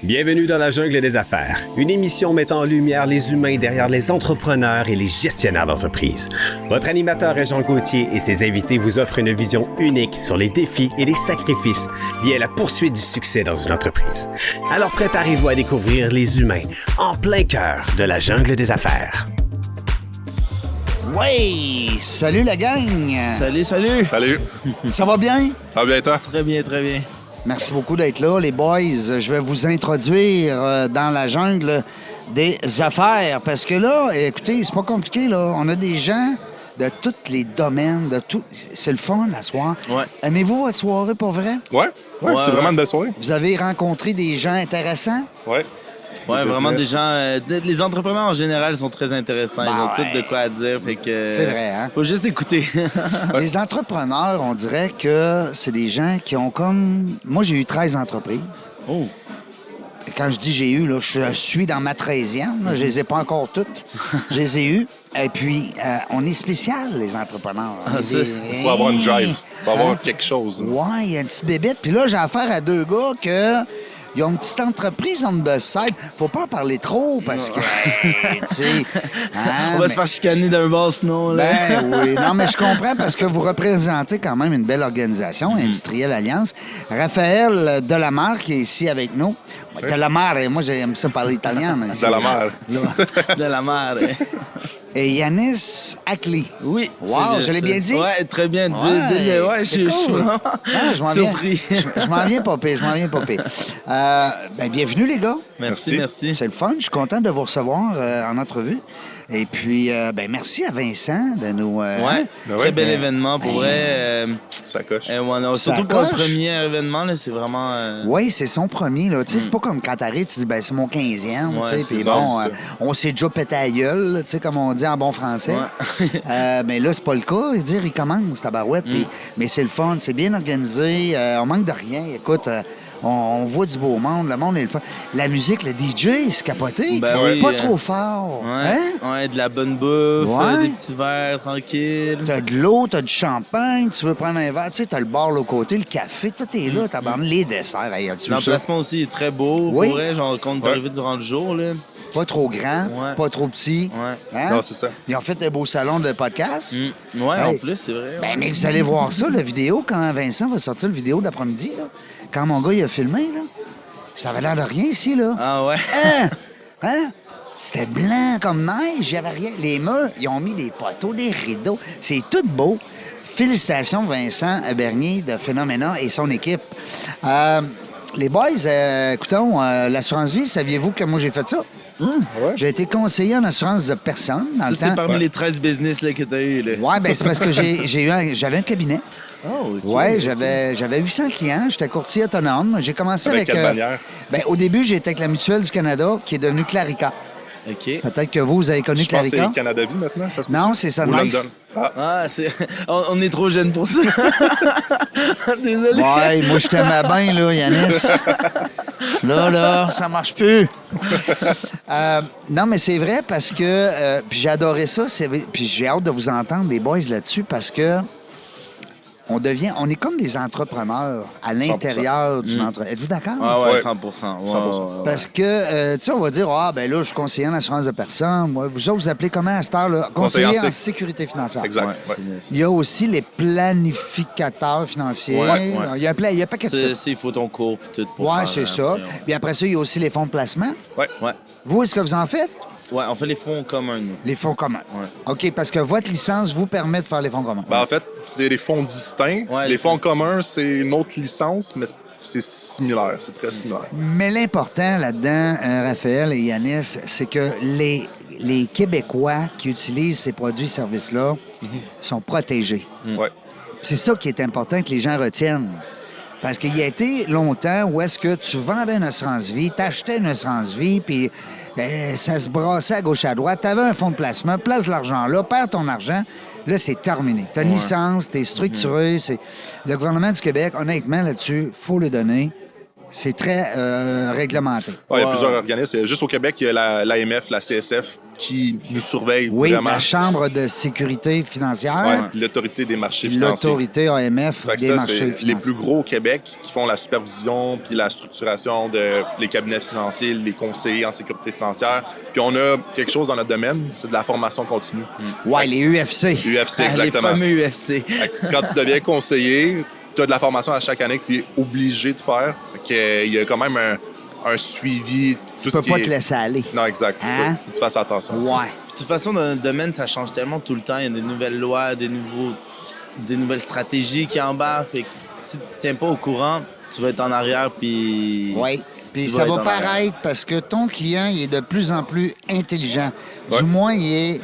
Bienvenue dans la jungle des affaires, une émission mettant en lumière les humains derrière les entrepreneurs et les gestionnaires d'entreprise. Votre animateur est Jean Gauthier et ses invités vous offrent une vision unique sur les défis et les sacrifices liés à la poursuite du succès dans une entreprise. Alors préparez-vous à découvrir les humains en plein cœur de la jungle des affaires. Ouais! Salut la gang! Salut! Salut! Ça va bien? Ça va bien, toi? Très bien. Merci beaucoup d'être là, les boys. Je vais vous introduire dans la jungle des affaires. Parce que là, écoutez, c'est pas compliqué, là. On a des gens de tous les domaines, de tout. C'est le fun, la soirée. Ouais. Aimez-vous votre soirée, pour vrai? Ouais, c'est vraiment une belle soirée. Vous avez rencontré des gens intéressants? Ouais. Ouais, Le vraiment des business, gens... les entrepreneurs en général sont très intéressants. Ils ont ouais. tous de quoi à dire. Fait que, C'est vrai, hein? Faut juste écouter. Les entrepreneurs, on dirait que c'est des gens qui ont comme... Moi, j'ai eu 13 entreprises. Oh! Et quand je dis j'ai eu, là, je suis dans ma 13e. Là, je les ai pas encore toutes. Je les ai eues. Et puis, on est spécial, les entrepreneurs. Il faut avoir une drive. Il faut avoir quelque chose. Ouais, il y a une petite bébête. Puis là, j'ai affaire à deux gars que... Ils ont une petite entreprise on the side. Faut pas en parler trop parce que, hey, tu sais... hein, On va se faire chicaner d'un bar sinon. Là. Ben oui. Non, mais je comprends parce que vous représentez quand même une belle organisation, Industrielle Alliance. Raphaël Delamarre qui est ici avec nous. Delamarre, moi j'aime ça parler italien. De la mer. De la mer. Et Yanis Ackley. Oui. Wow, je l'ai bien dit? Ouais, très bien. Ouais, Je c'est suis cool. vraiment Je m'en surpris. je m'en viens pas pire, Ben, bienvenue, les gars. Merci. C'est le fun. Je suis content de vous recevoir en entrevue. Et puis, ben, merci à Vincent de nous... Ouais, Ben très ouais. bel événement pour vrai. Ça coche. Ouais, non, surtout pour le coche. premier événement, là, c'est vraiment. Oui, c'est son premier. Là. Tu sais, c'est pas comme quand t'arrives, tu dis, ben, c'est mon 15e. Ouais, tu sais, c'est puis ça, bon, c'est ça. on s'est déjà pété à la gueule, là, tu sais, comme on dit en bon français. Ouais. Mais là, c'est pas le cas. Dire, il commence, tabarouette. Mais c'est le fun, c'est bien organisé. On manque de rien. Écoute, on voit du beau monde. Le monde est le fun. La musique, le DJ, c'est capoté. Ben oui, pas trop fort. Ouais. Hein? Ouais, de la bonne bouffe, Ouais. des petits verres tranquilles. T'as de l'eau, t'as du champagne, tu veux prendre un verre, tu sais, t'as le bar là, au côté, le café, tout est là, t'as les desserts, hey, tu veux ça? L'emplacement aussi est très beau. Oui. Pour vrai, genre, quand on est arrivé durant le jour, là. Pas trop grand, Ouais. pas trop petit. Ouais. Hein? Non, c'est ça. Ils ont fait un beau salon de podcast. Ouais, Hey. en plus, c'est vrai. Ben, ouais. mais vous allez voir ça, la vidéo, quand Vincent va sortir la vidéo de l'après-midi, là. Quand mon gars, il a filmé, là. Ça avait l'air de rien ici, là. Ah ouais. Hein? Hein? C'était blanc comme neige, il n'y avait rien. Les murs, ils ont mis des poteaux, des rideaux. C'est tout beau. Félicitations, Vincent Bernier de Phénoména et son équipe. Les boys, écoutons, l'assurance vie, saviez-vous que moi j'ai fait ça? Ouais. J'ai été conseiller en assurance de personnes dans Ça, le c'est temps. parmi les 13 business là, que t'as eu, là. Oui, ben c'est parce que j'avais un cabinet. Oh, OK. Oui, j'avais 800 clients. J'étais courtier autonome. J'ai commencé Avec avec... quelle bannière? Ben, au début, j'étais avec la Mutuelle du Canada, qui est devenue Clarica. OK. Peut-être que vous avez connu Je pense que Clarica. c'est Canada Vie maintenant, ça se Non, peut-tu? c'est Sun Ou Life. London. Ah, Ah, c'est... on est trop jeunes pour ça. Désolé. Ouais, moi, je t'aimais bien, là, Yanis. Là, ça marche plus. Non, mais c'est vrai parce que... puis j'ai adoré ça. Puis j'ai hâte de vous entendre, les boys, là-dessus, parce que on est comme des entrepreneurs à l'intérieur d'une entreprise. Êtes-vous d'accord? Ah ouais, Ouais. 100%. Ouais, 100%. ouais. Parce que, tu sais, on va dire, ah, ben là, je suis conseiller en assurance de personnes. Moi, vous autres, vous appelez comment à cette heure-là? Conseiller Conseiller en en sécurité financière. exact. Ouais, Ouais. Il y a aussi les planificateurs financiers. Ouais. Il y a un paquet de C'est, titres. il faut ton cours puis tout pour Ouais, faire, c'est ça. après, Puis après ça, il y a aussi les fonds de placement. Ouais. Ouais. Vous, est-ce que vous en faites? Ouais, on fait les fonds communs, nous. Les fonds communs. Ouais. OK, parce que votre licence vous permet de faire les fonds communs. Ben, en fait, c'est des fonds distincts. Ouais, les fonds communs, c'est une autre licence, mais c'est similaire. C'est très similaire. Mais l'important là-dedans, Raphaël et Yanis, c'est que les Québécois qui utilisent ces produits et services-là sont protégés. Ouais. C'est ça qui est important que les gens retiennent. Parce qu'il y a été longtemps où est-ce que tu vendais une assurance vie, t'achetais une assurance vie, puis ça se brassait à gauche à droite. T'avais un fonds de placement, place de l'argent là, perds ton argent. Là, c'est terminé. T'as une licence, t'es structuré. Le gouvernement du Québec, honnêtement, là-dessus, faut le donner. C'est très réglementé. Ouais, il y a plusieurs organismes. Juste au Québec, il y a l'AMF, la CSF qui nous surveille Oui, vraiment. la Chambre de sécurité financière, Ouais, puis l'autorité des marchés financiers. l'autorité AMF Fait que des ça, marchés c'est financiers. les plus gros au Québec qui font la supervision puis la structuration de les cabinets financiers, les conseillers en sécurité financière. Puis on a quelque chose dans notre domaine, c'est de la formation continue. Ouais, les UFC. UFC, Les exactement. fameux UFC. Fait que quand tu deviens conseiller, tu as de la formation à chaque année que tu es obligé de faire. Fait qu'il y a quand même un suivi. Tu peux pas te laisser aller. Non, exact. Hein? Faut que tu fasses attention. à ça. Ouais. De toute façon, dans notre domaine, ça change tellement tout le temps. Il y a des nouvelles lois, des nouvelles stratégies qui embarquent. Fait que si tu te tiens pas au courant, tu vas être en arrière, puis... Oui. Puis tu ça vas va être en arrière. paraître parce que ton client il est de plus en plus intelligent. Ouais. Du moins, il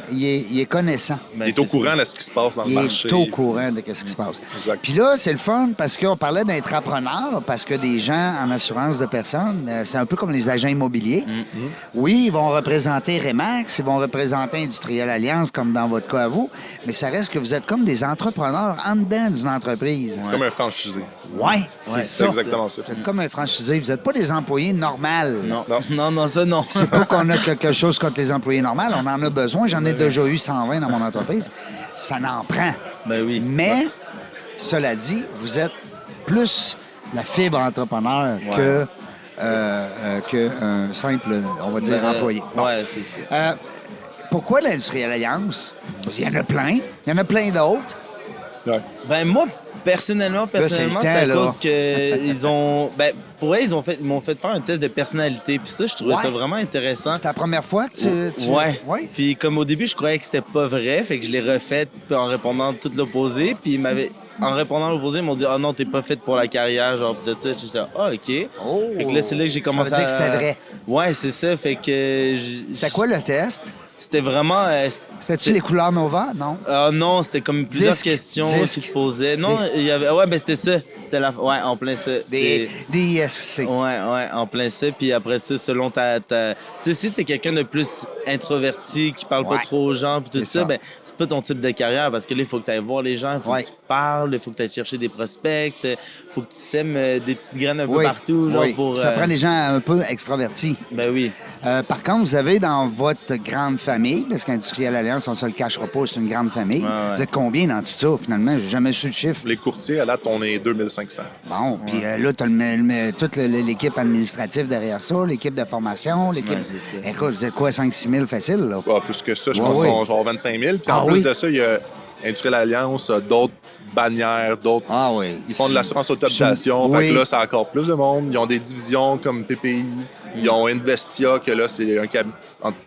est connaissant. Ben, Il est au c'est courant ça. de ce qui se passe dans le Il marché. est au courant de ce qui se passe. Exact. Puis là, c'est le fun parce qu'on parlait d'entrepreneurs, parce que des gens en assurance de personnes, c'est un peu comme les agents immobiliers. Oui, ils vont représenter Remax, ils vont représenter Industriel Alliance, comme dans votre cas à vous, mais ça reste que vous êtes comme des entrepreneurs en dedans d'une entreprise. Comme un franchisé. Ouais, c'est Ouais, C'est ça. exactement ça. Vous êtes comme un franchisé, vous n'êtes pas des employés normaux. Non, ça, non. C'est pas qu'on a quelque chose contre les employés normaux, on en a besoin. J'en ai déjà eu 120 dans mon entreprise. Ça n'en prend. Ben oui. Mais, cela dit, vous êtes plus la fibre entrepreneur Ouais. qu'un simple, on va dire, employé. Bon. Ouais, c'est ça. Pourquoi l'Industrielle Alliance? Il y en a plein. Il y en a plein d'autres. Ouais. Ben moi, personnellement, c'est le c'est temps, à là. cause que ils ont... Ben, pour eux, ils m'ont fait faire un test de personnalité. Puis ça, je trouvais Ouais. ça vraiment intéressant. C'est la première fois que tu... Ouais. Ouais. Puis comme au début, je croyais que c'était pas vrai, fait que je l'ai refait en répondant tout l'opposé. Puis en répondant l'opposé, ils m'ont dit « Ah non, t'es pas faite pour la carrière, genre, pis de ça. » J'étais « Ah, OK. Oh! Fait que là, c'est là que j'ai commencé Ça veut dire que c'était vrai. Ouais, c'est ça. Fait que... C'était quoi le test? C'était vraiment... C'était-tu les couleurs Nova? Non? Non, c'était comme plusieurs Disque, questions disque. qui te posaient. Non, il y avait... Ouais, ben c'était ça. C'était la... Ouais, en plein ça. Des ISC. Ouais, en plein ça. Puis après ça, selon ta... Tu sais, si t'es quelqu'un de plus introverti, qui parle Ouais. pas trop aux gens, puis tout C'est ça, ça. ben c'est pas ton type de carrière parce que là, il faut que tu ailles voir les gens, il faut Ouais. que tu parles, il faut que tu ailles chercher des prospects, il faut que tu sèmes des petites graines un peu Oui, partout. Genre, oui. pour, Ça prend des gens un peu extravertis. Ben oui. Par contre, vous avez dans votre grande famille, parce qu'Industriel Alliance, on ne se le cachera pas, c'est une grande famille. Ouais, ouais. Vous êtes combien dans tout ça, finalement? J'ai jamais su le chiffre. Les courtiers, à date, on est 2500. Bon, puis là, tu as toute l'équipe administrative derrière ça, l'équipe de formation, l'équipe... Ouais, c'est ça. Écoute, vous êtes quoi, 5-6 000 facile, là? Ah, plus que ça, je Ouais, pense oui. qu'ils sont genre 25 000. Puis Ah, en plus oui? de ça, il y a Industriel Alliance, d'autres bannières, d'autres. Ah oui. Ils font de l'assurance auto-habitation. Oui. Fait que là, c'est encore plus de monde. Ils ont des divisions comme PPI. Ils ont Investia, que là, c'est un cab...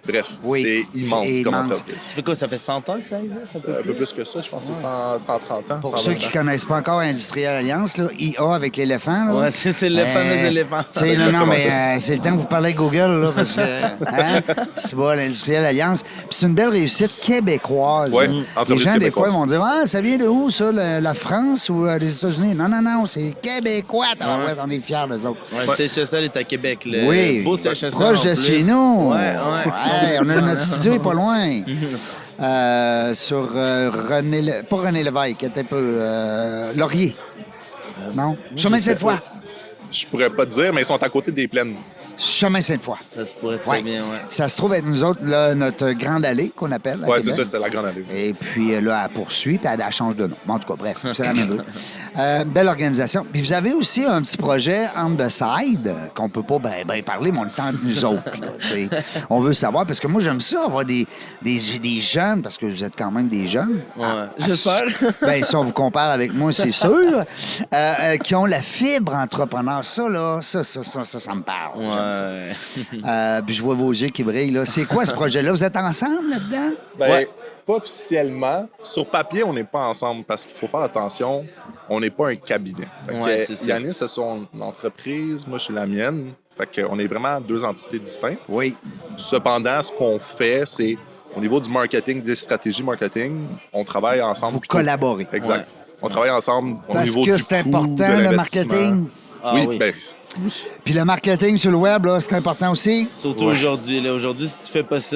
Bref, Oui. c'est immense C'est comme immense. entreprise. Ça fait quoi? Ça fait 100 ans que ça existe? Un peu Un peu plus? plus que ça, je pense que c'est 130 ans. Pour 120 ceux ans. qui ne connaissent pas encore Industriel Alliance, là, IA avec l'éléphant. là. Ouais, c'est le fameux éléphant. Tu sais, C'est non, exactement mais ça. c'est le temps que vous parlez avec Google, là, parce que c'est bon, l'Industriel Alliance. Puis c'est une belle réussite québécoise. Ouais, Les entreprise gens, des fois, québécoise. ils vont dire « Ah, ça vient de où, ça, la France ou les États-Unis? » Non, non, non, c'est québécois. Ouais, on est fiers d'eux autres. Ouais, CHSL est à Québec. Le Oui, beau CHSL. proche en de plus. chez nous. Ouais, ouais. Ouais, on a notre studio est pas loin. Sur René... Pas René Lévesque, un peu... Laurier. Non? Chemin Sainte-Foy. Je pourrais pas te dire, mais ils sont à côté des plaines. Chemin Sainte-Foy. Ça se pourrait très Ouais. bien, ouais. Ça se trouve être nous autres, là, notre grande allée qu'on appelle. à Ouais, c'est Québec. ça, c'est la grande allée. Et puis là, elle poursuit, puis elle change de nom. Bon, en tout cas, bref, c'est la même chose. Belle organisation. Puis vous avez aussi un petit projet on the side qu'on peut pas ben parler, mais on le tente nous autres. là, tu sais. On veut savoir, parce que moi, j'aime ça, avoir des jeunes, parce que vous êtes quand même des jeunes. Ouais. J'espère. Ben, si on vous compare avec moi, c'est sûr. Qui ont la fibre entrepreneur. Ça, là, ça me parle. J'aime ça. Ouais. Puis je vois vos yeux qui brillent. Là. C'est quoi ce projet-là? Vous êtes ensemble là-dedans? Ben, Ouais. pas officiellement. Sur papier, on n'est pas ensemble parce qu'il faut faire attention. On n'est pas un cabinet. Fait que, Ouais, c'est ça. Yannis a son entreprise, moi, j'ai la mienne. Fait que, on est vraiment deux entités distinctes. Oui. Cependant, ce qu'on fait, c'est au niveau du marketing, des stratégies marketing, on travaille ensemble. Vous plutôt. collaborez. Exact. On travaille ensemble au Parce niveau que du c'est coût, important, de le l'investissement. marketing. Ah oui, oui. ben, Puis le marketing sur le web, là, c'est important aussi. Surtout Ouais. aujourd'hui. Là. Aujourd'hui, si tu fais pas ça,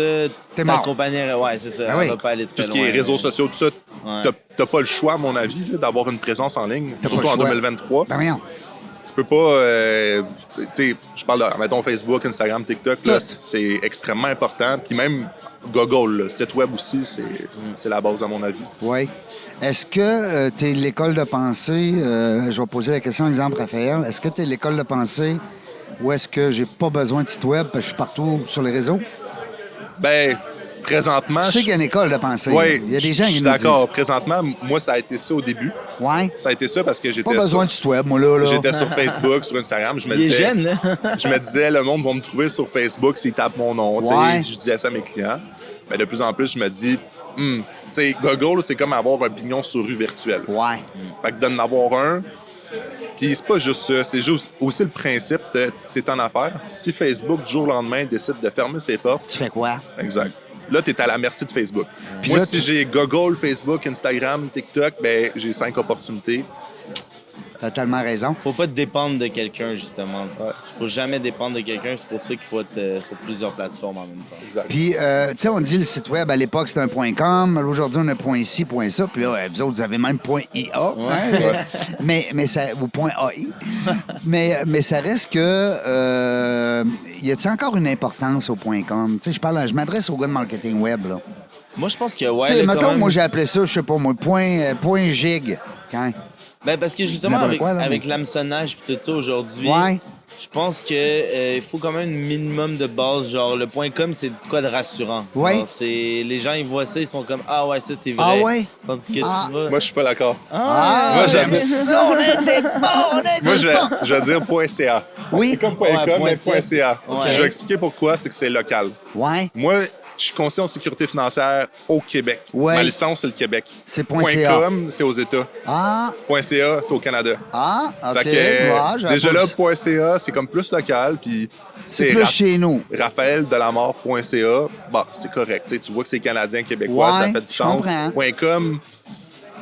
T'es ta mort. compagnie... Ouais, c'est ça. Ben Elle oui. va pas aller très tout ce qui loin, est réseaux là. sociaux, tout ça, t'as pas le choix, à mon avis, là, d'avoir une présence en ligne, T'as surtout pas le en choix. 2023. Ben voyons. Tu peux pas... je parle de, mettons, Facebook, Instagram, TikTok, là, c'est extrêmement important. Puis même Google, le site web aussi, c'est la base, à mon avis. Oui. Est-ce que tu es l'école de pensée, je vais poser la question, exemple, Raphaël, est-ce que tu es l'école de pensée ou est-ce que j'ai pas besoin de site web parce que je suis partout sur les réseaux? Ben, présentement... Tu sais qu'il y a une école de pensée. Oui, il y a des gens je qui suis nous d'accord. disent. Présentement, moi, ça a été ça au début. Oui. Ça a été ça parce que j'étais Pas besoin de site web, moi, là. J'étais sur Facebook, sur Instagram. Je me Il est disais, jeune, là. je me disais, le monde va me trouver sur Facebook s'ils tapent mon nom. Tu sais, Ouais. je disais ça à mes clients. Mais de plus en plus, je me dis, tu sais, Google, c'est comme avoir un pignon sur rue virtuel. Ouais. Fait que d'en avoir un, puis c'est pas juste ça, c'est juste aussi le principe de t'es en affaires. Si Facebook, du jour au lendemain, décide de fermer ses portes, Tu fais quoi? exact. Là, t'es à la merci de Facebook. Puis Moi, là, si j'ai Google, Facebook, Instagram, TikTok, ben j'ai 5 opportunités. T'as tellement raison. Faut pas dépendre de quelqu'un, justement. Faut jamais dépendre de quelqu'un. C'est pour ça qu'il faut être sur plusieurs plateformes en même temps. Exact. Puis, tu sais, on dit le site web, à l'époque, c'était un .com. Aujourd'hui, on a .ci, .ça. Puis là, vous autres, vous avez même .ia. Hein? Mais ça, ou .ai. mais ça reste que... y a-t-il encore une importance au .com? Tu sais, je m'adresse au gars de marketing web, là. Moi, je pense que, ouais. Tu sais, là, mettons, quand même- moi, j'ai appelé ça, je sais pas, moi, point gig. Hein? Ben, parce que justement, n'importe avec, quoi, là, avec mais- l'hameçonnage et tout ça aujourd'hui, Ouais. je pense que il faut quand même un minimum de base. Genre, le .com, c'est de quoi de rassurant. Ouais. Genre, les gens, ils voient ça, ils sont comme « Ah ouais, ça, c'est vrai. Ah ouais? Tandis que Ah. tu vas... Moi, je suis pas d'accord. Ah, Moi, j'aime j'aime ça, on est des bons, on est Moi, des je bons. vais dire .ca. Oui. C'est comme Ouais, .com, mais .ca. .ca. Ouais. Je vais expliquer pourquoi, c'est que c'est local. Ouais, Moi, je suis conseiller en sécurité financière au Québec. Ouais. Ma licence, c'est le Québec. C'est .ca. .com, c'est aux États. Ah, .ca, c'est au Canada. OK. Fait que, Ouais, j'avais déjà pas là, vu ça. .ca, c'est comme plus local. Puis, C'est tu sais, plus chez nous. Raphaël Delamare.ca, bon, c'est correct. Tu sais, tu vois que c'est canadien, québécois, Ouais, ça fait du je sens. comprends. .com,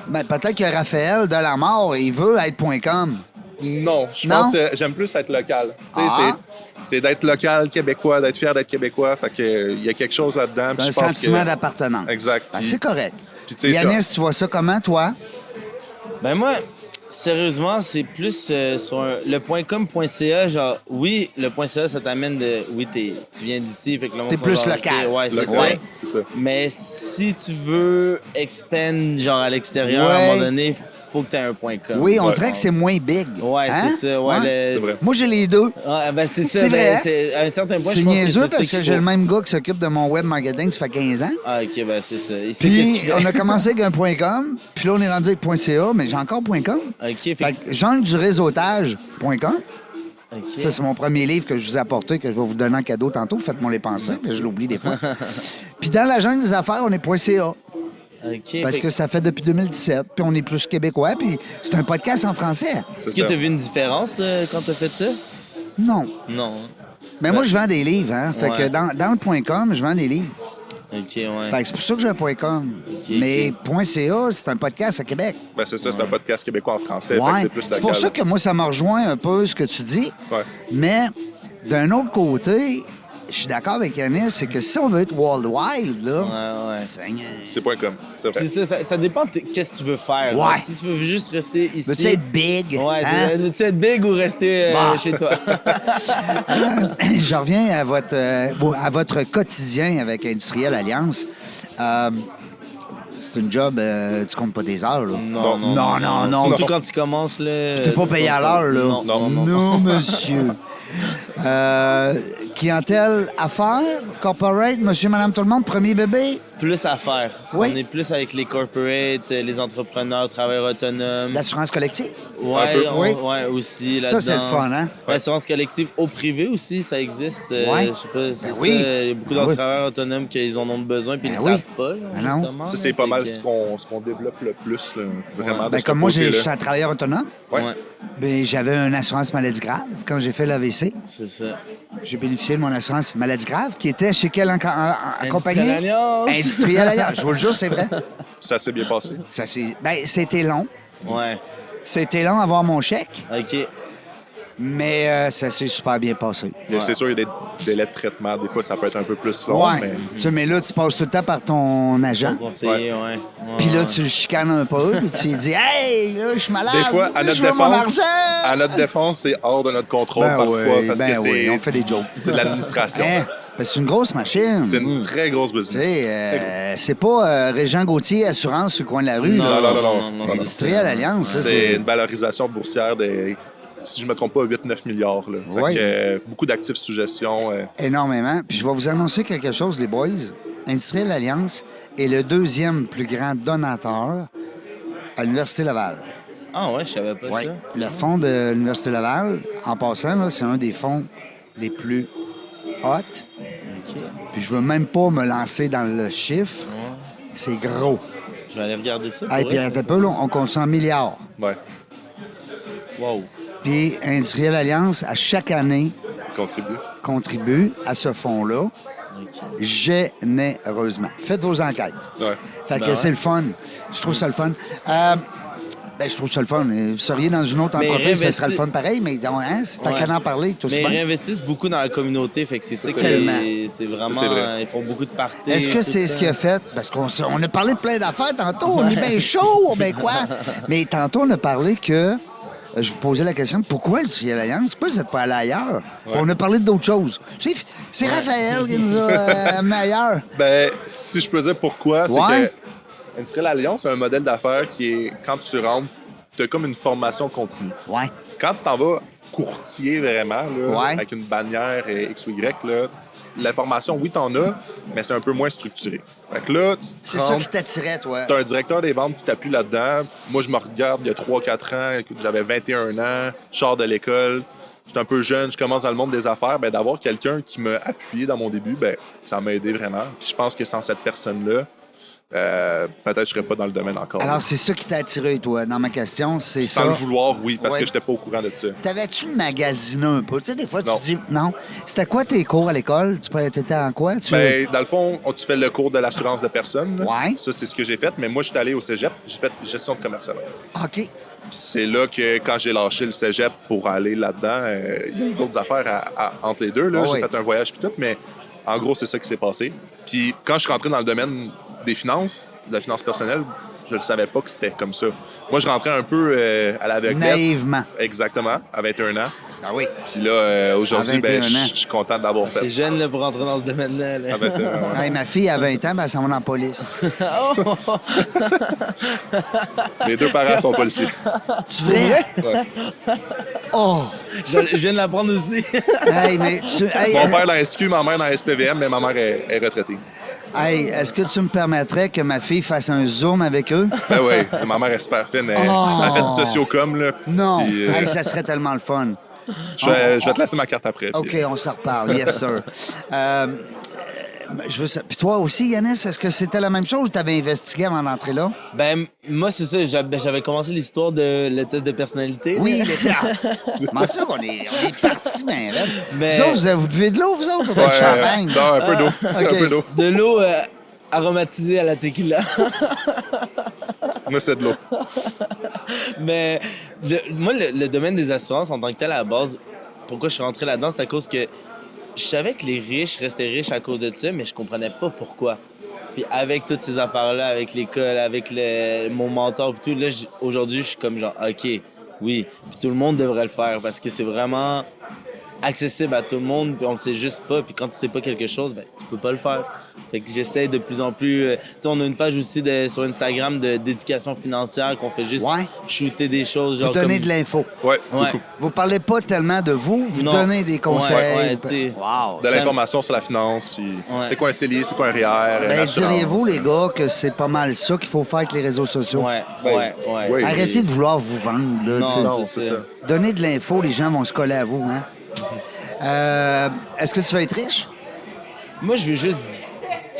Ben, peut-être que Raphaël Delamare, il veut être .com. non. Je Non? pense que j'aime plus être local. Tu sais, Ah. c'est d'être local, québécois, d'être fier d'être québécois. Fait que, il y a quelque chose là-dedans. puis Un je pense sentiment que... d'appartenance. Exact. Ben, Puis- c'est correct. Puis, tu sais, ça- Yanis, tu vois ça comment, toi? Ben moi, sérieusement, c'est plus sur le .com.ca, genre, oui, le .ca, ça t'amène de... Oui, tu viens d'ici, fait que le monde T'es sont plus genre, local. OK, ouais, c'est ça. Ouais, c'est ça. Mais si tu veux expand, genre, à l'extérieur, à un Ouais. moment donné, faut que tu aies un .com. Oui, on Ouais. dirait que c'est moins big. Ouais, Hein? c'est ça. Ouais, C'est vrai. Moi, j'ai les deux. Ouais, ben c'est ça. C'est ben, vrai. c'est- à un certain point, C'est je pense niaiseux que c'est parce ça que qu'il j'ai faut. le même gars qui s'occupe de mon web marketing, ça fait 15 ans. Ah, OK, ben c'est ça. Il sait qu'est-ce Puis, qu'il fait. on a commencé avec un .com, puis là, on est rendu avec .ca, mais j'ai encore .com. OK, fait Fait que Jean du réseautage.com. OK. Ça, c'est mon premier livre que je vous ai apporté, que je vais vous donner en cadeau tantôt. Faites-moi les penser, mais je l'oublie des fois. Puis dans la jungle des affaires, on est .ca. OK, Parce fait que ça fait depuis 2017, puis on est plus québécois, puis c'est un podcast en français. C'est Est-ce que ça. tu as vu une différence quand tu as fait ça? Non. Non. Mais moi, je vends des livres, hein. Fait Ouais. que dans le .com, je vends des livres. OK, ouais. Fait que c'est pour ça que j'ai un .com. Mais .ca, c'est un podcast à Québec. Ben, c'est ça, c'est un podcast québécois en français. Fait Ouais. que c'est plus local. C'est pour ça que moi, ça me rejoint un peu ce que tu dis. Ouais. Mais d'un autre côté, je suis d'accord avec Yanis, c'est que si on veut être worldwide, là, Ouais, ouais. Seigneur. C'est .com. C'est vrai. C'est ça dépend de qu'est-ce que tu veux faire. Ouais. Si tu veux juste rester ici. Veux-tu être big? Ouais, hein? veux-tu être big ou rester Bah. chez toi? Je reviens à votre quotidien avec Industriel Alliance. C'est une job, tu comptes pas tes heures, là. Non. Surtout quand tu commences, là. T'es pas tu payé comptes à pas. l'heure, là. Non. monsieur. Clientèle affaires, corporate, monsieur, madame, tout le monde, premier bébé. Plus à faire. Oui. On est plus avec les corporates, les entrepreneurs, travailleurs autonomes. L'assurance collective. Ouais, peu. Oui. ouais, aussi. Ça, c'est le là-dedans. fun, hein? L'assurance collective au privé aussi, ça existe. Ouais. Je sais pas, c'est Ben ça. oui. Il y a beaucoup Ben oui. d'entrepreneurs autonomes qui en ont besoin puis Ben ils oui. ne savent pas, là, Ben non. justement. Ça, là. c'est pas Fait mal que- ce qu'on développe le plus, là, vraiment. de Ben, ce comme moi, je côté-là. suis un travailleur autonome. Ouais. Ouais, Ben, j'avais une assurance maladie grave quand j'ai fait l'AVC. c'est ça. J'ai bénéficié de mon assurance maladie grave qui était chez quelle compagnie? Industriel Alliance. Industriel Alliance. Je vous le jure, c'est vrai. Ça s'est bien passé. C'était long. Ouais, C'était long à avoir mon chèque. OK. Mais ça s'est super bien passé. C'est sûr, il y a des délais de traitement. Des fois, ça peut être un peu plus long, Ouais. mais Tu sais, mais là, tu passes tout le temps par ton agent. Conseiller, ouais. Puis là, tu le chicanes un peu, puis tu lui dis « Hey, là, je suis malade, des fois, à je veux mon argent! » à notre défense, c'est hors de notre contrôle Ben parfois oui, parce ben que oui, on fait des jokes. c'est de l'administration. Hein? Parce que c'est une grosse machine. C'est une très grosse Tu business. sais, c'est pas Régent Gauthier Assurance sur le coin de la rue. Non, là. non, C'est Industriel Alliance. ça, C'est une valorisation boursière de, si je ne me trompe pas, 8-9 milliards. Là. Fait Ouais. que, beaucoup d'actifs sous gestion. Énormément. Puis je vais vous annoncer quelque chose, les boys. Industriel Alliance est le deuxième plus grand donateur à l'Université Laval. Ah ouais, je savais pas Ouais. ça. Le fonds de l'Université Laval, en passant, là, c'est un des fonds les plus hot. OK. Puis je veux même pas me lancer dans le chiffre. C'est gros. Je vais aller regarder ça. Pour Hey, puis vrai, attends un peu, là, on compte ça en milliards. Ouais, Wow. Puis Industriel Alliance, à chaque année, contribue. contribue à ce fonds-là généreusement. Faites vos enquêtes. Ouais. Fait que Ben ouais. c'est le fun. Je trouve ça le fun. Je trouve ça le fun. Vous seriez dans une autre Mais entreprise, ça réinvesti- serait le fun pareil, mais hein, c'est à Ouais. qu'à en parler. Tout Mais aussi ils bien. réinvestissent beaucoup dans la communauté, fait que c'est ça qui Tellement. c'est vraiment... Ça, c'est vrai. Ils font beaucoup de parties. Est-ce que tout c'est ça. ce qu'il a fait? Parce on a parlé de plein d'affaires tantôt. On est bien chaud, ben quoi? Mais tantôt, on a parlé que... Je vous posais la question, pourquoi Industriel Alliance? Pourquoi vous n'êtes pas allé ailleurs? On a parlé d'autres choses. C'est Raphaël qui nous a amené ailleurs. Ben, si je peux dire pourquoi, c'est Ouais. que Industriel Alliance, c'est un modèle d'affaires qui est, quand tu rentres, tu as comme une formation continue. Ouais. Quand tu t'en vas courtier vraiment, là, Ouais. avec une bannière X ou Y, là, la formation, oui, t'en as, mais c'est un peu moins structuré. Fait que là, C'est ça qui t'attirait, toi. tu as un directeur des ventes qui t'appuie là-dedans. Moi, je me regarde il y a 3-4 ans, écoute, j'avais 21 ans, je sors de l'école, j'étais un peu jeune, je commence dans le monde des affaires. Ben, d'avoir quelqu'un qui m'a appuyé dans mon début, ben, ça m'a aidé vraiment. Puis je pense que sans cette personne-là, peut-être que je serais pas dans le domaine encore. Alors, c'est ça qui t'a attiré, toi, dans ma question, c'est Sans ça. le vouloir, oui, parce Ouais. que j'étais pas au courant de ça. T'avais-tu magasiné un peu? Tu sais, des fois, tu Non. te dis... Non. C'était quoi tes cours à l'école? T'étais en quoi? Ben, dans le fond, tu fais le cours de l'assurance de personne. là. Ouais. Ça, c'est ce que j'ai fait. Mais moi, je suis allé au cégep. J'ai fait gestion de commercial. OK. Puis c'est là que, quand j'ai lâché le cégep pour aller là-dedans, il y a eu d'autres affaires entre les deux. Là. Ah J'ai oui. fait un voyage puis tout. Mais en gros, c'est ça qui s'est passé. Puis quand je suis rentré dans le domaine des finances, de la finance personnelle, je ne savais pas que c'était comme ça. Moi, je rentrais un peu à l'aveuglette. Naïvement. Exactement, à 21 ans. Ah oui. Puis là, aujourd'hui, À 21 ben, ans. je suis content de l'avoir C'est fait. jeune là, pour entrer dans ce domaine-là. là. À 21 ans, ouais. Hey, ma fille, à 20 ans, ben, elle s'en va dans la police. Mes deux parents sont policiers. Tu vrai? Ouais. Oh! Je viens de l'apprendre aussi. Hey, mais tu... Hey, Mon père dans la SQ, ma mère dans la SPVM, mais ma mère est retraitée. hey, est-ce que tu me permettrais que ma fille fasse un zoom avec eux? Ben oui, ma mère est super fine. Elle a fait du sociocom. Là. Non. Puis, Hey, ça serait tellement le fun. je vais te laisser ma carte après. OK, puis- on s'en reparle. Yes, sir. Je veux ça. Puis toi aussi, Yanis, est-ce que c'était la même chose ou tu avais investigué avant d'entrer là? Ben, moi, c'est ça. J'avais commencé l'histoire de le test de personnalité. Oui, là. il était. Comment ça qu'on est partis, ben, là? Mais- Vous autres, vous buvez de l'eau, vous autres, ou Ouais, de champagne? non, un peu d'eau. OK. Un peu d'eau. De l'eau aromatisée à la tequila. Moi, c'est de l'eau. Mais moi, le domaine des assurances, en tant que tel, à la base, pourquoi je suis rentré là-dedans, c'est à cause que je savais que les riches restaient riches à cause de ça, mais je comprenais pas pourquoi. Puis avec toutes ces affaires-là, avec l'école, avec mon mentor, puis tout, là, aujourd'hui, je suis comme genre, OK, oui. Puis tout le monde devrait le faire parce que c'est vraiment accessible à tout le monde, puis on le sait juste pas. Puis quand tu sais pas quelque chose, ben tu peux pas le faire. Fait que j'essaie de plus en plus... tu sais, on a une page aussi sur Instagram d'éducation financière qu'on fait juste Ouais. shooter des choses. Vous Genre donnez comme... de l'info. Ouais, Ouais. beaucoup. Vous parlez pas tellement de vous, vous Non. donnez des conseils. Ouais, tu sais. Wow. De l'information sur la finance, puis Ouais. c'est quoi un CELI, c'est quoi un REER, Ben, l'assurance. diriez-vous, les gars, que c'est pas mal ça qu'il faut faire avec les réseaux sociaux? Ouais, Ben, ouais. oui. Arrêtez de vouloir vous vendre, là. Non, tu sais. Non, c'est ça. Donnez de l'info, les gens vont se coller à vous, hein? Est-ce que tu veux être riche? Moi, je veux juste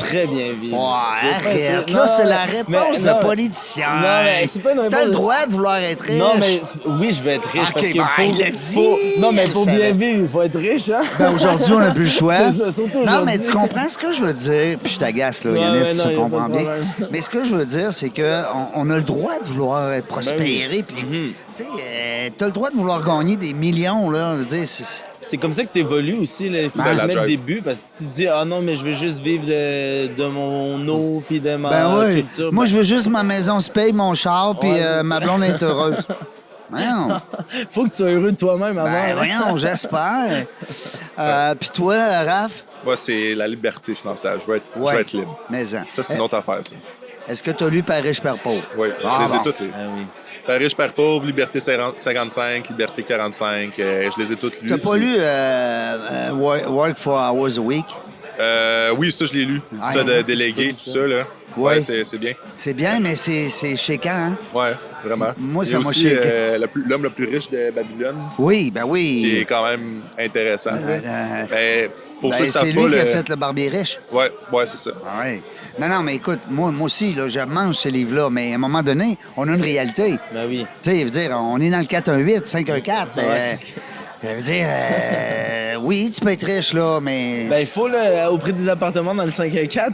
très bien vivre. Ouais, J'ai pas été- arrête. Non, Là, c'est la mais- réponse non, de politicien. Non, mais c'est pas une réponse. T'as le droit de vouloir être riche. Non, mais oui, je vais être riche Ok, parce que ben, pour, il l'a dit, non, mais il pour le bien savait. vivre, il faut être riche, hein? Ben, aujourd'hui, on n'a plus le choix. C'est ça, surtout Non, aujourd'hui. mais tu comprends ce que je veux dire? Puis je t'agace, là, Ouais, Yannis, ouais, si non, tu y a pas comprends de bien. problème. Mais ce que je veux dire, c'est qu'on a le droit de vouloir être prospérer. Puis, Mhm. tu sais, t'as le droit de vouloir gagner des millions, là. Je veux dire, C'est comme ça que tu évolues aussi. Là. Il faut Ben, que tu la mettes drive. des buts parce que si tu te dis, ah non, mais je veux juste vivre de mon eau puis de ma Ben oui. culture. Moi, je veux juste ma maison se paye, mon char, puis Ouais. ma blonde est heureuse. Voyons. Faut que tu sois heureux de toi-même avant. Ben, hein. voyons, j'espère. Puis toi, Raph? Moi, c'est la liberté financière. Je veux être libre. Mais en. Ça, c'est une autre affaire, ça. Est-ce que tu as lu Père riche, Père pauvre? Oui, Ah, je les ai bon. toutes, les. Ah oui. Père riche, Père pauvre, Liberté 55, Liberté 45, je les ai toutes lues. Tu n'as pas lu Work 4 Hours a Week? Oui, ça, je l'ai lu. Ah, Ça, de ouais, délégué, tout ça, là. Ouais. Ouais, c'est bien. C'est bien, mais c'est chéquant, hein? Ouais, vraiment. Moi, Il y ça a m'a aussi shaké. l'homme le plus riche de Babylone, Oui, ben qui est oui. quand même intéressant. Euh, Pour ceux Ben, qui savent c'est pas, lui qui a fait le barbier riche. Ouais, c'est ça. Ah ouais. Non, mais écoute, moi aussi, là, je mange ce livre-là, mais à un moment donné, on a une réalité. Ben oui. Tu sais, je veux dire, on est dans le 418, 514. Ouais, je veux dire, oui, tu peux être riche, là, mais... Ben il faut, là, au prix des appartements dans le 5-4.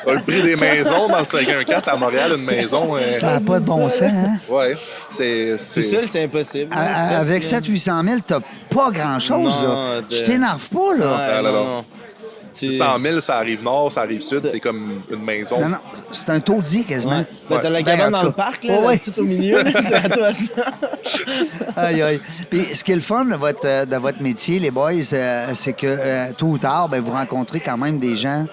Le prix des maisons dans le 514 à Montréal, une maison. ça n'a pas de bon sens, hein? Ouais, c'est. Tout seul, c'est impossible. Avec Presque. 700-800 000, t'as pas grand-chose, Non, là. Tu t'énerves pas, là. Ouais, Ah, non, non. non. 600 000, ça arrive nord, ça arrive sud, c'est comme une maison. Non, c'est un taudis, quasiment. Ouais. Ben, t'as la Ben, cabane en dans tout le cas. parc, là, Oh, la ouais. petite au milieu, là, c'est à toi ça. Aïe, aïe. Puis ce qui est le fun de votre métier, les boys, c'est que tôt ou tard, ben, vous rencontrez quand même des gens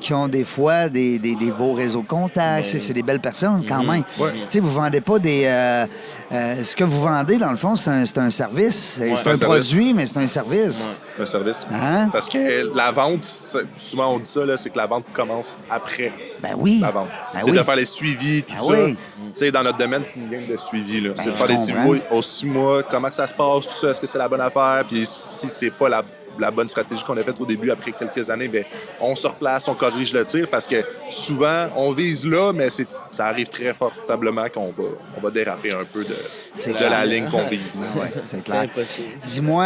qui ont des fois des beaux réseaux de contacts. C'est des belles personnes quand même. Ouais. Tu sais, vous vendez pas des... ce que vous vendez, dans le fond, c'est un service. C'est un service. produit, mais c'est un service. Ouais. Un service. Hein? Parce que la vente, souvent on dit ça, là, c'est que la vente commence après Ben oui. la vente. Ben C'est oui. de faire les suivis, tout Ben ça. oui. Tu sais, dans notre domaine, c'est une game de suivi. Là. C'est de je faire les 6 comprends. mois, aux 6 mois, comment que ça se passe, tout ça, est-ce que c'est la bonne affaire. Puis si c'est pas la bonne stratégie qu'on a faite au début, après quelques années, bien, on se replace, on corrige le tir parce que souvent, on vise là, mais ça arrive très fortablement qu'on va déraper un peu de clair. la ligne qu'on vise. Ouais, c'est C'est clair. impossible. Dis-moi,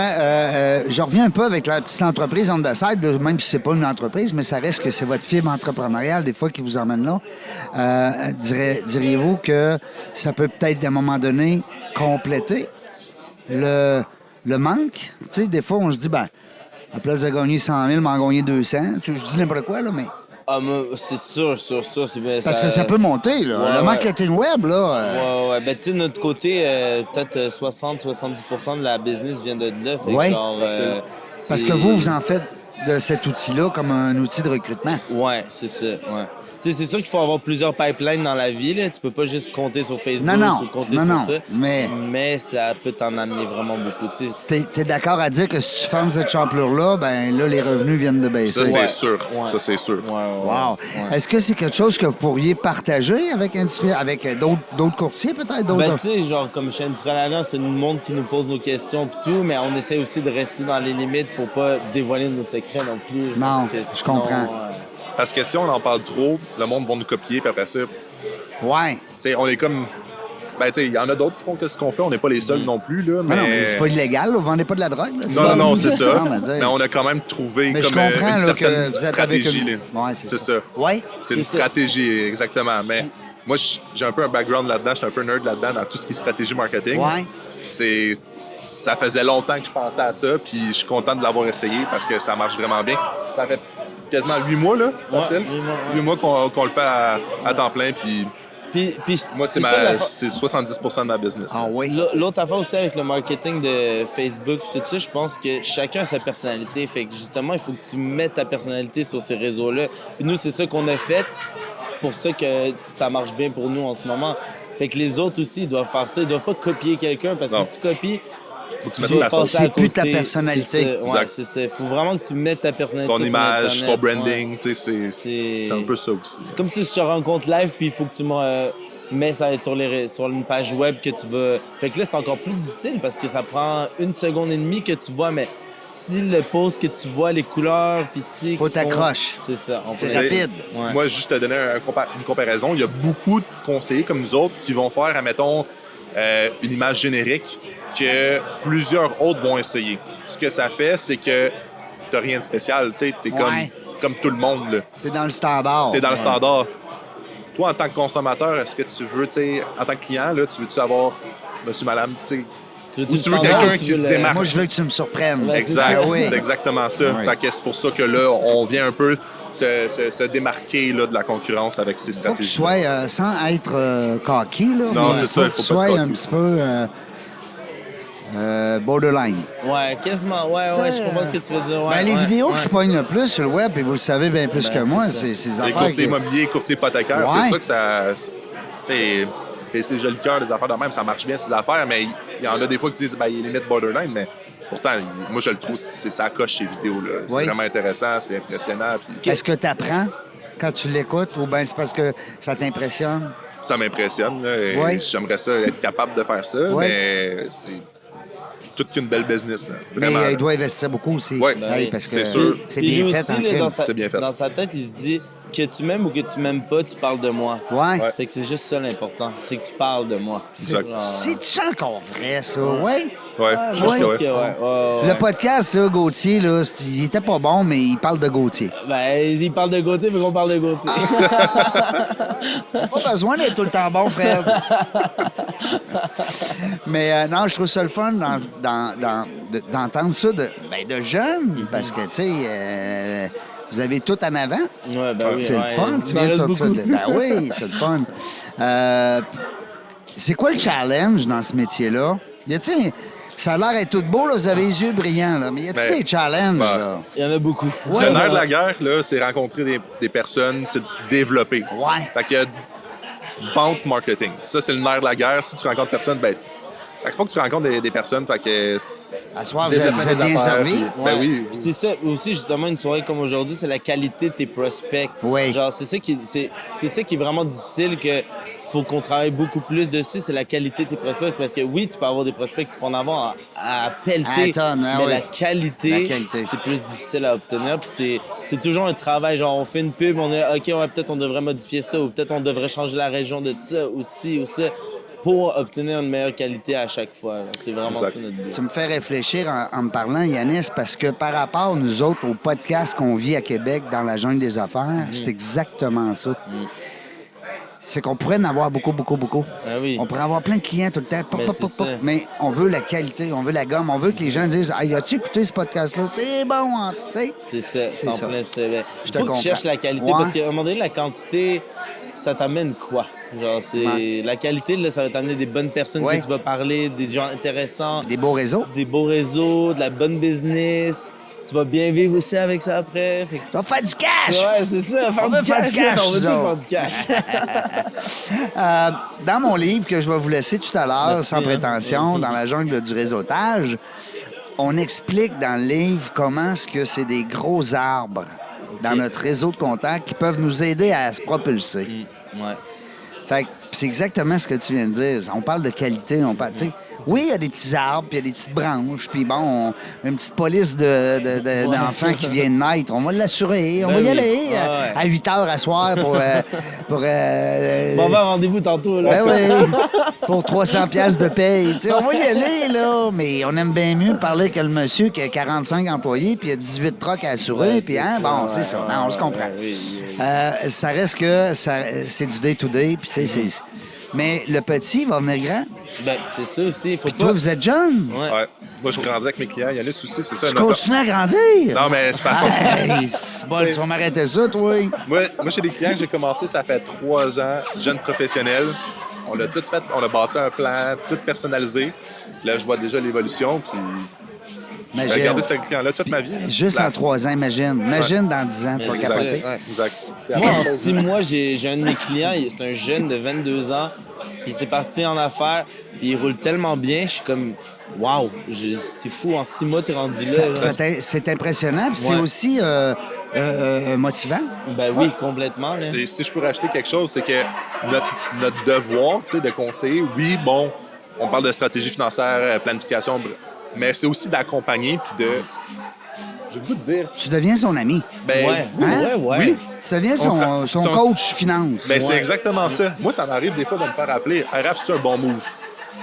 je reviens un peu avec la petite entreprise on the side, là, même si c'est pas une entreprise, mais ça reste que c'est votre fibre entrepreneuriale des fois qui vous emmène là. Diriez-vous que ça peut peut-être, à un moment donné, compléter le manque? Tu sais, des fois, on se dit, ben, à la place de gagner 100 000, m'en gagner 200. Tu sais, je dis n'importe quoi, là, mais... Ah, moi, c'est sûr. Parce que ça peut monter, là. Ouais, le ouais. marketing web, là... Ouais. Ben, tu sais, de notre côté, peut-être 60-70% de la business vient de là. Fait que Ouais. genre, parce c'est- que vous en faites de cet outil-là comme un outil de recrutement. Ouais, c'est ça, ouais. Tu sais, c'est sûr qu'il faut avoir plusieurs pipelines dans la vie, là. Tu peux pas juste compter sur Facebook Non, ou compter non, sur non, ça. mais- ça peut t'en amener vraiment beaucoup, tu sais. T'es d'accord à dire que si tu fermes cette champlure-là, ben là, les revenus viennent de baisser. Ça, c'est Ouais. sûr. Ouais. Ça, c'est sûr. Ouais. Wow. Ouais. Est-ce que c'est quelque chose que vous pourriez partager avec d'autres courtiers, peut-être? D'autres... Ben, tu sais, genre, comme chez Industrial Alliance, c'est nous monde qui nous pose nos questions pis tout, mais on essaie aussi de rester dans les limites pour pas dévoiler nos secrets non plus. Non, parce que je sinon, comprends. Parce que si on en parle trop, le monde va nous copier, puis après ça, Ouais. on est comme. Ben, tu sais, il y en a d'autres qui font que ce qu'on fait, on n'est pas les seuls non plus, là. Non, mais c'est pas illégal, là. Vous vendez pas de la drogue, là. Non, c'est ça. Non, mais dire- Mais on a quand même trouvé Mais je comme comprends, une là, certaine que vous êtes avec stratégie. une- là. Ouais, c'est ça. Ouais. C'est une C'est ça. stratégie, exactement. Mais moi, j'ai un peu un background là-dedans, je suis un peu nerd là-dedans dans tout ce qui est stratégie marketing. Ouais. Ça faisait longtemps que je pensais à ça, puis je suis content de l'avoir essayé parce que ça marche vraiment bien. Ça fait quasiment 8 mois, là, facile. 8 mois, ouais. 8 mois qu'on le fait à temps plein, puis Puis moi, c'est ça, l'affaire- c'est 70% de ma business. Ah oui. L'autre affaire aussi avec le marketing de Facebook et tout ça, je pense que chacun a sa personnalité. Fait que justement, il faut que tu mettes ta personnalité sur ces réseaux-là. Puis nous, c'est ça qu'on a fait. Puis c'est pour ça que ça marche bien pour nous en ce moment. Fait que les autres aussi, ils doivent faire ça. Ils doivent pas copier quelqu'un parce que Non. si tu copies, Faut que tu tu mettes vas ta sauce. passer à C'est plus côté. ta personnalité. C'est ça. Ouais, Exact. c'est ça. Il faut vraiment que tu mettes ta personnalité Ton sur image, ton Internet. branding, Ouais. tu sais, c'est un peu ça aussi. C'est comme si je te rencontre live, puis il faut que tu me mets ça sur une page web que tu veux. Fait que là, c'est encore plus difficile parce que ça prend 1 seconde et demie que tu vois, mais si le post que tu vois, les couleurs, puis si... Faut qu'ils sont- t'accroches. C'est ça. On C'est peut- rapide. Ouais. Moi, juste te donner une comparaison, il y a beaucoup de conseillers comme nous autres qui vont faire, admettons, une image générique que plusieurs autres vont essayer. Ce que ça fait, c'est que t'as rien de spécial, tu sais, t'es Ouais. comme tout le monde, là. T'es dans le standard. T'es dans le standard. Toi, en tant que consommateur, est-ce que tu veux, tu sais, en tant que client, là, tu veux-tu avoir monsieur, madame, tu sais, Tu ou veux-tu tu veux le quelqu'un standard, qui tu veux se le- démarque? Moi, je veux que tu me surprennes. Ouais, Exact, Oui. c'est exactement ça. Oui. Fait que c'est pour ça que là, on vient un peu se démarquer là, de la concurrence avec ces Faut que tu stratégies. sois, sans être cocky, là, Non, mais c'est ça, faut il que faut tu pas sois être un cocky. petit peu borderline. Ouais, quasiment. Ouais, Tu ouais, sais, je comprends ce que tu veux dire. Ouais, Ben, les ouais, vidéos ouais. qui pognent le plus sur le web, et vous le savez bien plus Ben, que moi, c'est ça. c'est ces Les affaires. courtiers qui- immobiliers, courtiers hypothécaires, Ouais. c'est ça que ça. Tu sais, PC Joli Cœur, des affaires de même, ça marche bien, ces affaires, mais il y en a des fois qui disent, ben, il est limite borderline, mais pourtant, moi, je le trouve, c'est ça coche ces vidéos-là. C'est Oui. vraiment intéressant, c'est impressionnant, puis Est-ce que tu apprends quand tu l'écoutes ou bien c'est parce que ça t'impressionne? ça m'impressionne. Là, et Oui. J'aimerais ça être capable de faire ça, Oui. mais c'est toute qu'une belle business. Là. Mais Vraiment. il doit investir beaucoup aussi. Oui. Ben oui. parce que C'est sûr. c'est Puis bien lui fait aussi, en là, crime. dans, C'est bien fait. dans sa tête, il se dit que tu m'aimes ou que tu m'aimes pas, tu parles de moi. Ouais. Fait que c'est juste ça l'important, c'est que tu parles de moi. Exact. Genre, C'est-tu encore vrai, ça? Oui. Ouais, je je pense pense que que ouais. ouais. Ouais, ouais. Le podcast, ça, Gauthier, là, il était pas bon, mais il parle de Gauthier. Ben, il parle de Gauthier, mais qu'on parle de Gauthier. Pas besoin d'être tout le temps bon, Fred. Mais non, je trouve ça le fun d'entendre ça de jeunes, parce que, tu sais, vous avez tout en avant. Ouais, ben oui. C'est le ouais. fun, tu Il en viens de reste sortir beaucoup. de... Ben oui, c'est le fun. C'est quoi le challenge dans ce métier-là? Y a-t-il... Ça a l'air d'être tout beau, là, vous avez les yeux brillants, là, mais y a-t-il Ben, des challenges, ben, là? Il y en a beaucoup. Ouais. Le nerf de la guerre, là, c'est rencontrer des personnes, c'est de développer. Ouais. Fait qu'il y a vente, marketing. Ça, c'est le nerf de la guerre. Si tu rencontres personne, ben, fait qu'il faut que tu rencontres des personnes. Fait que. À soir, vous êtes développer des bien affaires, servi? puis- Ben Ouais. oui. Puis c'est ça aussi, justement, une soirée comme aujourd'hui, c'est la qualité de tes prospects. Oui. Genre, c'est ça qui est vraiment difficile, que faut qu'on travaille beaucoup plus dessus, c'est la qualité de tes prospects. Parce que oui, tu peux avoir des prospects que tu peux en avoir à pelleter, À tonnes, hein, mais oui. la qualité, c'est plus difficile à obtenir. Puis c'est toujours un travail. Genre, on fait une pub, on est OK, ouais, peut-être on devrait modifier ça, ou peut-être on devrait changer la région de ça, ou ci, ou ça, pour obtenir une meilleure qualité à chaque fois. là. C'est vraiment Exact. ça notre but. Tu me fais réfléchir en me parlant, Yanis, parce que par rapport, nous autres, au podcast qu'on vit à Québec dans la jungle des affaires, c'est exactement ça. C'est qu'on pourrait en avoir beaucoup, beaucoup, beaucoup. Ah oui. On pourrait avoir plein de clients tout le temps. Pop, Mais pop, c'est pop, pop. ça. Mais on veut la qualité, on veut la gomme, on veut que les gens disent « Hey, as-tu écouté ce podcast-là? C'est bon, hein? » Tu sais? C'est ça, c'est en ça. plein ça. Ben, Je te faut que tu comprends. cherches la qualité Ouais. parce qu'à un moment donné, la quantité, ça t'amène quoi? Genre, c'est Ouais. la qualité, là, ça va t'amener des bonnes personnes Ouais. que tu vas parler, des gens intéressants, Des beaux réseaux. des beaux réseaux, de la bonne business. Tu vas bien vivre aussi avec ça après. Fait que- On va faire du cash! Ouais, c'est ça, faire On veut du faire cash. du cash, On veut nous tout autres. faire du cash. Dans mon livre que je vais vous laisser tout à l'heure, Merci, sans hein. prétention, dans la jungle du réseautage, on explique dans le livre comment est-ce que c'est des gros arbres dans notre réseau de contacts qui peuvent nous aider à se propulser. Ouais. Fait que c'est exactement ce que tu viens de dire. On parle de qualité, on parle, tu sais. Oui, il y a des petits arbres, puis il y a des petites branches, puis bon, une petite police d'enfants qui viennent naître. On va l'assurer. On Ben va y oui. aller Ouais. à 8 heures à soir pour... Bon, on va rendez-vous tantôt. Là, Ben c'est ça. oui, pour 300 piastres de paye. Tu sais, on va y aller, là. Mais on aime bien mieux parler que le monsieur qui a 45 employés puis il a 18 trucks à assurer. Ouais, Puis, c'est hein, ça, bon, ouais, c'est ça. ouais, Non, on se ouais, comprend. ouais, oui. Ça reste que c'est du day-to-day. Puis Mais le petit va venir grand. Ben, c'est ça aussi. Faut Toi, pas. vous êtes jeune. Ouais. Ouais. Moi, je grandis avec mes clients. Il y en a aussi, c'est ça. Tu un autre- continues à grandir. Non, mais c'est façon. Hey, c'est bon, tu vas m'arrêter ça, toi. Moi, j'ai des clients que j'ai commencé, ça fait 3 ans, jeunes professionnels. On a tout fait, on a bâti un plan, tout personnalisé. Là, je vois déjà l'évolution, puis j'ai Imagine. regardé ce client-là toute ma vie. Juste en Là. 3 ans, imagine. Imagine dans 10 ans, tu vas Mais Exact. capoter. Ouais. Exact. C'est Moi, en la même 6 chose. mois, j'ai un de mes clients, c'est un jeune de 22 ans, puis il s'est parti en affaires, puis il roule tellement bien, je suis comme, waouh, c'est fou, en 6 mois, t'es rendu là. genre. C'est impressionnant, puis c'est Ouais. aussi motivant. Ben oui, complètement. Là. Si je peux rajouter quelque chose, c'est que notre devoir, tu sais, de conseiller, oui, bon, on parle de stratégie financière, planification, mais c'est aussi d'accompagner puis de j'ai le goût de dire, Tu deviens son ami. ben, Ouais, Hein? oui. Tu deviens On son se ra- coach finance. Ben, c'est Ouais. exactement ça. Moi, ça m'arrive des fois de me faire appeler, « Hey, Raph, c'est un bon move? »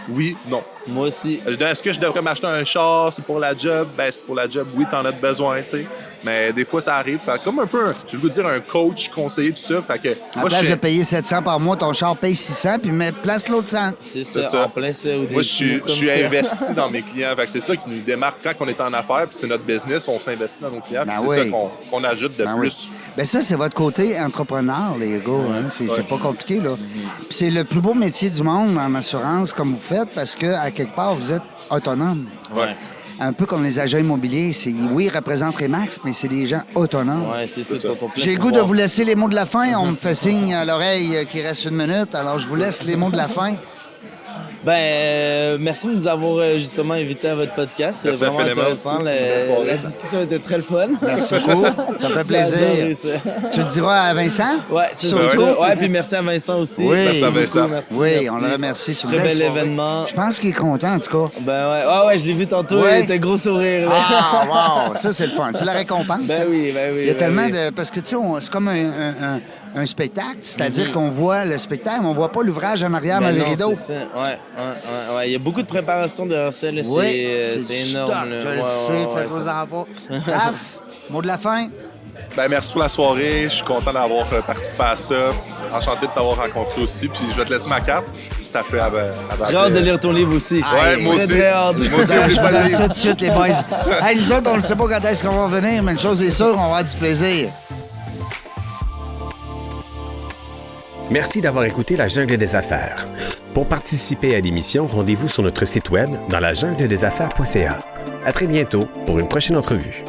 Oui, non. Moi aussi. Est-ce que je devrais m'acheter un char? C'est pour la job? Ben, c'est pour la job. Oui, t'en as besoin, tu sais. Mais des fois, ça arrive. Fait comme un peu, j'ai le goût de dire un coach, conseiller, tout ça. Fait que, À moi, place je de payer 700 par mois, ton char paye 600, puis place l'autre 100. C'est C'est ça, ça. en plein ça. Ou des Moi, je suis coups comme ça. investi dans mes clients. Fait que c'est ça qui nous démarque quand on est en affaires, puis c'est notre business, on s'investit dans nos clients, puis Ben c'est oui. ça qu'on ajoute de Ben oui. plus. Ben ça, c'est votre côté entrepreneur, les gars. Hein? C'est pas compliqué, là. Puis c'est le plus beau métier du monde en assurance, comme vous faites, parce que à quelque part, vous êtes autonome. Ouais. Un peu comme les agents immobiliers. Oui, ils représentent Remax, mais c'est des gens autonomes. Ouais, c'est ça. ça. ton plein J'ai le goût de pouvoir. vous laisser les mots de la fin. On me fait signe à l'oreille qu'il reste 1 minute, alors je vous laisse les mots de la fin. Ben, merci de nous avoir justement invités à votre podcast. C'est Merci à vraiment Féléma intéressant. aussi, c'était une belle soirée, La ça. discussion était très le fun. Merci beaucoup. Ça fait J'ai plaisir. adoré ça. Tu le diras à Vincent? Ouais, c'est Surtout. ça. Ouais, puis merci à Vincent aussi. Oui. Merci à Vincent. Beaucoup, merci, Oui, merci. on le remercie. C'est une Très belle bel soirée. événement. Je pense qu'il est content, en tout cas. Ben ouais. Ah ouais, je l'ai vu tantôt. Ouais. Il était gros sourire. Là. Ah, wow! Ça, c'est le fun. C'est la récompense. Ben oui, ben oui. Il y a ben tellement oui. de... Parce que, tu sais, c'est comme un spectacle. C'est-à-dire qu'on voit le spectacle, mais on voit pas l'ouvrage en arrière Ben dans les non, rideaux. c'est ça. Ouais. Il y a beaucoup de préparation derrière ça. Là. Oui, C'est du énorme. stock, là. je le Ouais, sais, ouais, ouais, faites-vous ça- en pas. Raph, mot de la fin? Ben, merci pour la soirée. Je suis content d'avoir participé à ça. Enchanté de t'avoir rencontré aussi. Puis je vais te laisser ma carte si t'as fait avant. Très hâte de lire ton livre aussi. Ouais, moi Très, aussi. très hâte. Moi aussi, Je oublie vous pas le donne livre. ça tout de suite, les boys. Hey, nous autres, on ne sait pas quand est-ce qu'on va venir, mais une chose est sûre, on va avoir du plaisir. Merci d'avoir écouté La Jungle des Affaires. Pour participer à l'émission, rendez-vous sur notre site web dans lajungledesaffaires.ca. À très bientôt pour une prochaine entrevue.